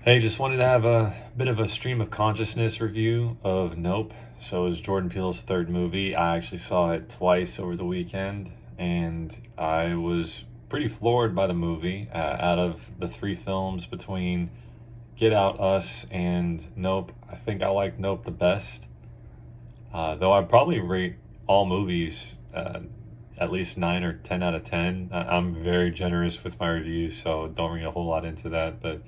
Hey, just wanted to have a bit of a stream of consciousness review of Nope. So it was Jordan Peele's third movie. I actually saw it twice over the weekend, and I was pretty floored by the movie. Out of the three films between Get Out, Us, and Nope, I think I like Nope the best. Though I probably rate all movies at least 9 or 10 out of 10. I'm very generous with my reviews, so don't read a whole lot into that. But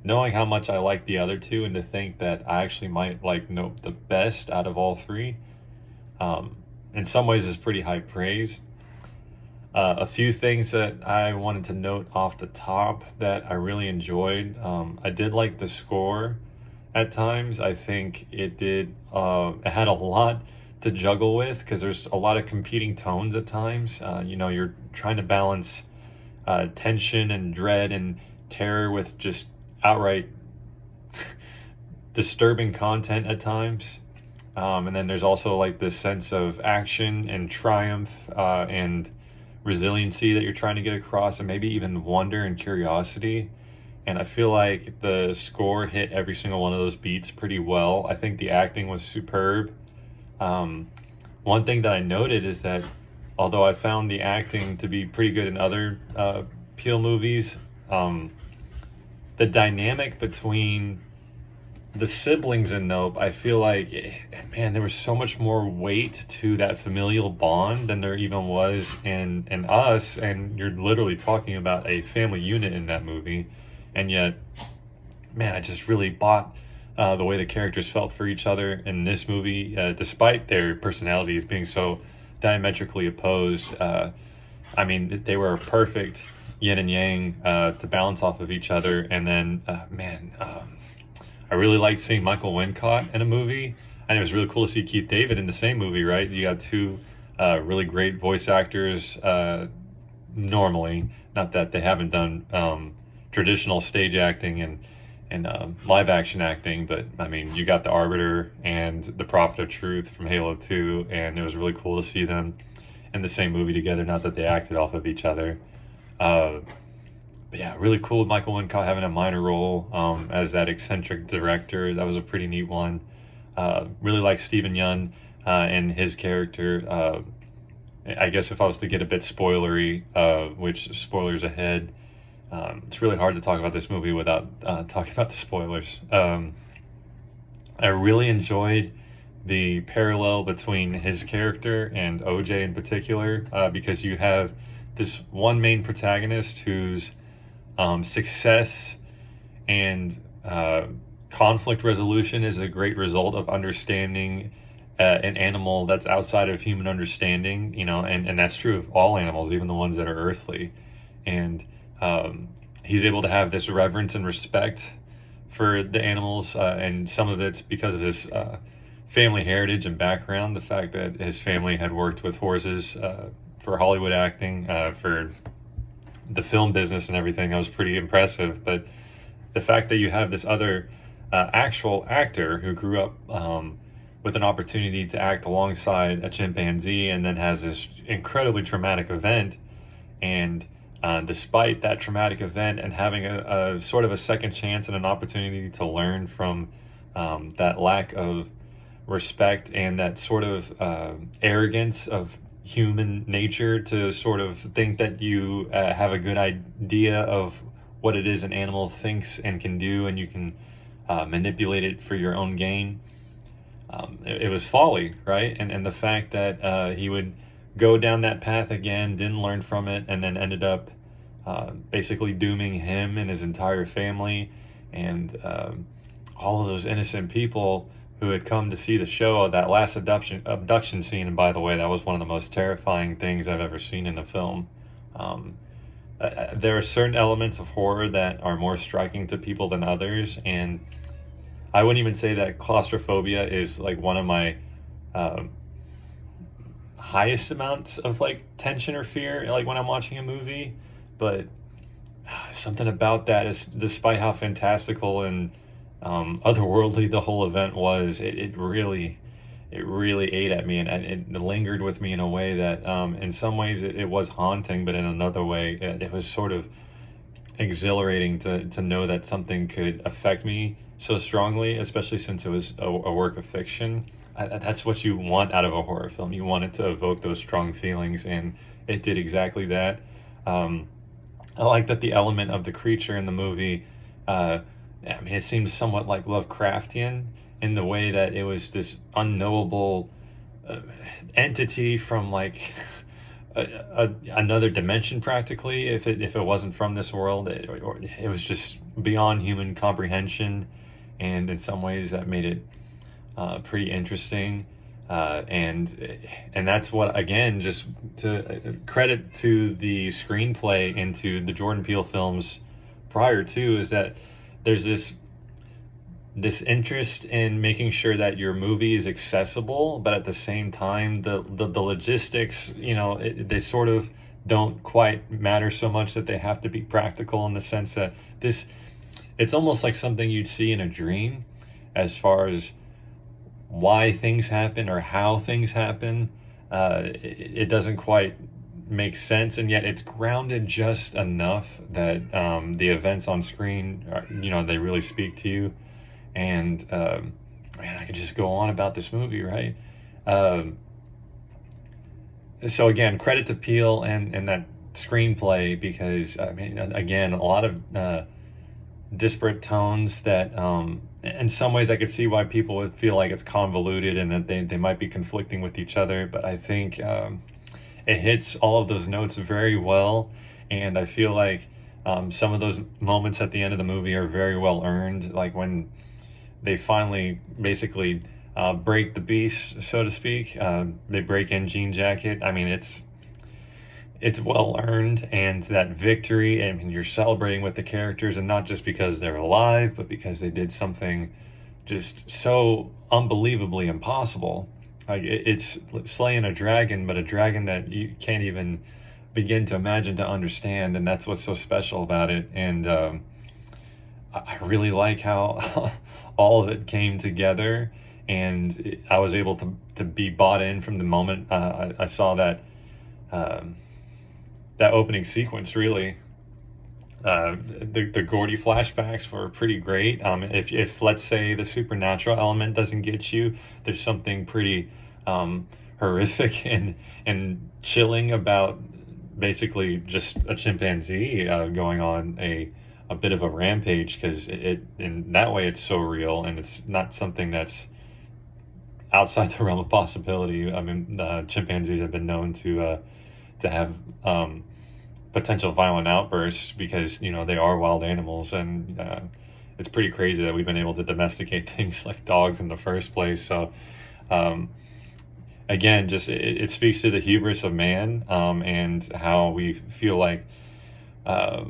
knowing how much I like the other two and to think that I actually might like Nope the best out of all three, um, in some ways is pretty high praise. A few things that I wanted to note off the top that I really enjoyed. I did like the score at times. I think it had a lot to juggle with because there's a lot of competing tones at times. You're trying to balance tension and dread and terror with just outright disturbing content at times. And then there's also like this sense of action and triumph and resiliency that you're trying to get across, and maybe even wonder and curiosity. And I feel like the score hit every single one of those beats pretty well. I think the acting was superb. Um, One thing that I noted is that although I found the acting to be pretty good in other Peele movies, the dynamic between the siblings in Nope, I feel like, man, there was so much more weight to that familial bond than there even was in Us. And you're literally talking about a family unit in that movie, and yet, man, I just really bought the way the characters felt for each other in this movie, despite their personalities being so diametrically opposed. I mean, they were perfect yin and yang to balance off of each other. And then, man, I really liked seeing Michael Wincott in a movie. And it was really cool to see Keith David in the same movie, right? You got two really great voice actors normally. Not that they haven't done traditional stage acting and live action acting, but I mean, you got the Arbiter and the Prophet of Truth from Halo 2, and it was really cool to see them in the same movie together. Not that they acted off of each other. Uh, but yeah, really cool with Michael Wincott having a minor role as that eccentric director. That was a pretty neat one. Really like Stephen Yun and his character. I guess if I was to get a bit spoilery, which spoilers ahead, it's really hard to talk about this movie without talking about the spoilers. I really enjoyed the parallel between his character and OJ in particular, because you have this one main protagonist whose success and conflict resolution is a great result of understanding an animal that's outside of human understanding, and that's true of all animals, even the ones that are earthly. And he's able to have this reverence and respect for the animals, and some of it's because of his family heritage and background. The fact that his family had worked with horses for Hollywood acting, for the film business and everything, that was pretty impressive. But the fact that you have this other actual actor who grew up with an opportunity to act alongside a chimpanzee and then has this incredibly traumatic event, and despite that traumatic event and having a sort of a second chance and an opportunity to learn from that lack of respect and that sort of arrogance of human nature to sort of think that you have a good idea of what it is an animal thinks and can do, and you can manipulate it for your own gain. It was folly, right? And the fact that he would go down that path again, didn't learn from it, and then ended up basically dooming him and his entire family and all of those innocent people who had come to see the show. That last abduction scene, and by the way, that was one of the most terrifying things I've ever seen in a film. There are certain elements of horror that are more striking to people than others, and I wouldn't even say that claustrophobia is like one of my um, highest amounts of like tension or fear, like when I'm watching a movie. But something about that is, despite how fantastical and otherworldly the whole event was, it really ate at me, and it lingered with me in a way that in some ways it was haunting, but in another way it was sort of exhilarating to know that something could affect me so strongly, especially since it was a work of fiction. That's what you want out of a horror film. You want it to evoke those strong feelings, and it did exactly that. Um, I like that the element of the creature in the movie, I mean, it seemed somewhat like Lovecraftian in the way that it was this unknowable uh, entity from like another dimension, practically. If it wasn't from this world, or it was just beyond human comprehension, and in some ways that made it pretty interesting. And that's what, again, just to credit to the screenplay and to the Jordan Peele films prior to, is that there's this interest in making sure that your movie is accessible, but at the same time, the logistics, they sort of don't quite matter so much that they have to be practical, in the sense that it's almost like something you'd see in a dream, as far as why things happen or how things happen. It doesn't quite make sense, and yet it's grounded just enough that the events on screen they really speak to you. And man, I could just go on about this movie, right? Um, so again, credit to Peele and that screenplay, because I mean, again, a lot of disparate tones that in some ways I could see why people would feel like it's convoluted and that they might be conflicting with each other, but I think it hits all of those notes very well, and I feel like some of those moments at the end of the movie are very well earned, like when they finally basically break the beast, so to speak. They break in Jean Jacket. I mean, it's well earned, and that victory, I mean, you're celebrating with the characters, and not just because they're alive, but because they did something just so unbelievably impossible. Like it's slaying a dragon, but a dragon that you can't even begin to imagine, to understand, and that's what's so special about it. And I really like how all of it came together, and I was able to be bought in from the moment I saw that. Um, that opening sequence, really. The Gordy flashbacks were pretty great. If let's say the supernatural element doesn't get you, there's something pretty horrific and chilling about basically just a chimpanzee going on a bit of a rampage, because it in that way it's so real, and it's not something that's outside the realm of possibility. I mean, chimpanzees have been known to have potential violent outbursts, because they are wild animals, and it's pretty crazy that we've been able to domesticate things like dogs in the first place. So um, again, just it speaks to the hubris of man, and how we feel like uh,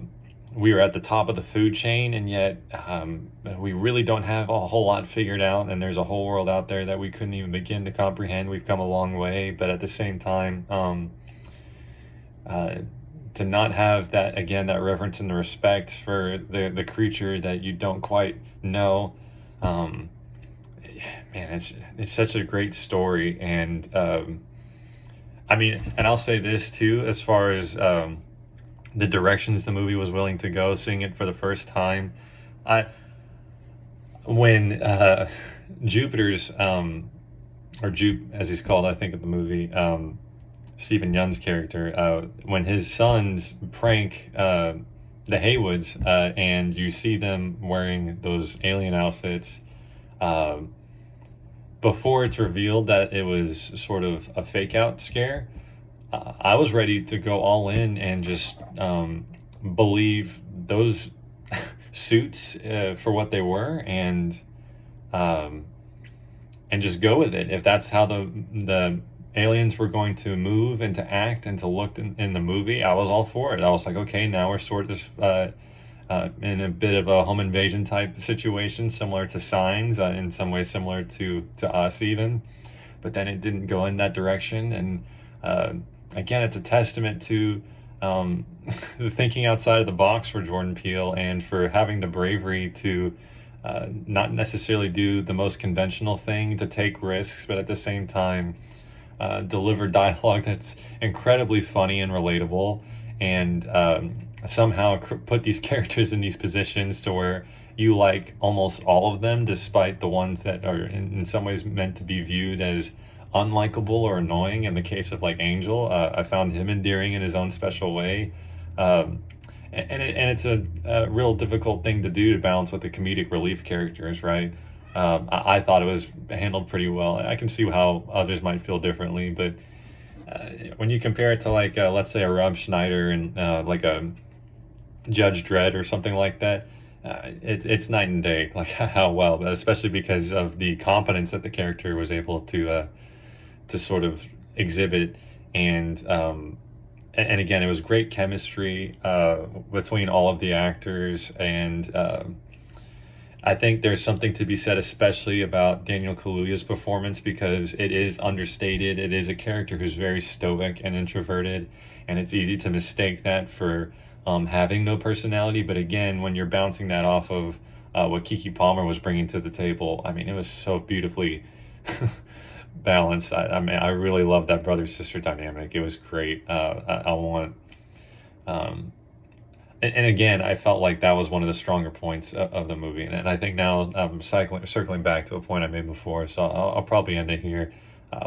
we are at the top of the food chain, and yet we really don't have a whole lot figured out, and there's a whole world out there that we couldn't even begin to comprehend. We've come a long way, but at the same time, uh, to not have that, again, that reverence and the respect for the creature that you don't quite know. um, Man, it's such a great story. And I mean, and I'll say this too, as far as the directions the movie was willing to go, seeing it for the first time. I When Jupiter's or Jupe, as he's called, I think, in the movie, Stephen Young's character, when his sons prank the Haywoods, and you see them wearing those alien outfits, um, before it's revealed that it was sort of a fake out scare, I was ready to go all in and just believe those suits for what they were, um, and just go with it. If that's how the aliens were going to move and to act and to look in the movie, I was all for it. I was like, okay, now we're sort of in a bit of a home invasion type situation, similar to Signs, in some ways similar to Us even. But then it didn't go in that direction, and again, it's a testament to the thinking outside of the box for Jordan Peele, and for having the bravery to not necessarily do the most conventional thing, to take risks, but at the same time deliver dialogue that's incredibly funny and relatable. And somehow put these characters in these positions to where you like almost all of them, despite the ones that are in some ways meant to be viewed as unlikable or annoying. In the case of like Angel, I found him endearing in his own special way. Um, and it's a real difficult thing to do to balance with the comedic relief characters, right? I thought it was handled pretty well. I can see how others might feel differently, but when you compare it to like let's say a Rob Schneider and like a Judge Dredd or something like that, it's night and day, like how well, especially because of the competence that the character was able to sort of exhibit, and and again, it was great chemistry between all of the actors, and I think there's something to be said, especially about Daniel Kaluuya's performance, because it is understated. It is a character who's very stoic and introverted, and it's easy to mistake that for having no personality. But again, when you're bouncing that off of what Kiki Palmer was bringing to the table, I mean, it was so beautifully balanced. I mean, I really loved that brother sister dynamic. It was great. I want. Um, and again, I felt like that was one of the stronger points of the movie, and I think now I'm circling back to a point I made before, so I'll probably end it here.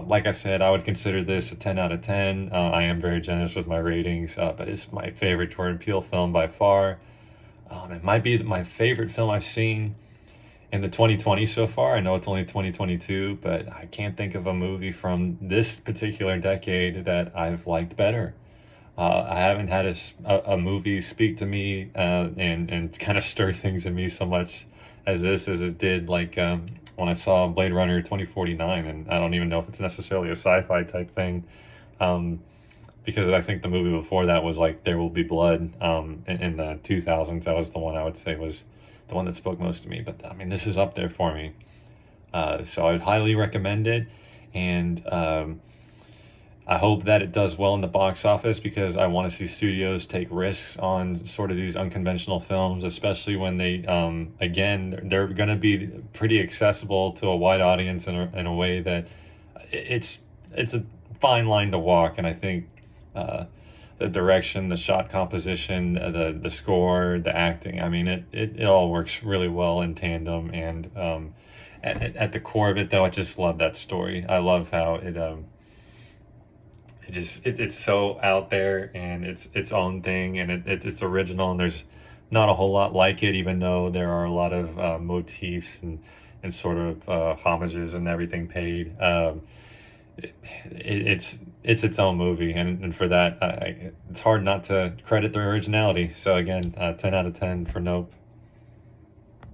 Like I said, I would consider this a 10 out of 10. I am very generous with my ratings, but it's my favorite Jordan Peele film by far. It might be my favorite film I've seen in the 2020 so far. I know it's only 2022, but I can't think of a movie from this particular decade that I've liked better. I haven't had a movie speak to me and kind of stir things in me so much as it did like when I saw Blade Runner 2049, and I don't even know if it's necessarily a sci-fi type thing, um, because I think the movie before that was like There Will Be Blood in the 2000s. That was the one I would say was the one that spoke most to me. But I mean, this is up there for me. So I would highly recommend it, and I hope that it does well in the box office, because I want to see studios take risks on sort of these unconventional films, especially when they, again, they're going to be pretty accessible to a wide audience in a way that it's a fine line to walk. And I think the direction, the shot composition, the score, the acting, I mean, it all works really well in tandem. And at the core of it, though, I just love that story. I love how it's so out there, and it's its own thing, and it's original, and there's not a whole lot like it, even though there are a lot of motifs and sort of homages and everything paid. It's its own movie, and for that, it's hard not to credit the originality. So again, 10 out of 10 for Nope.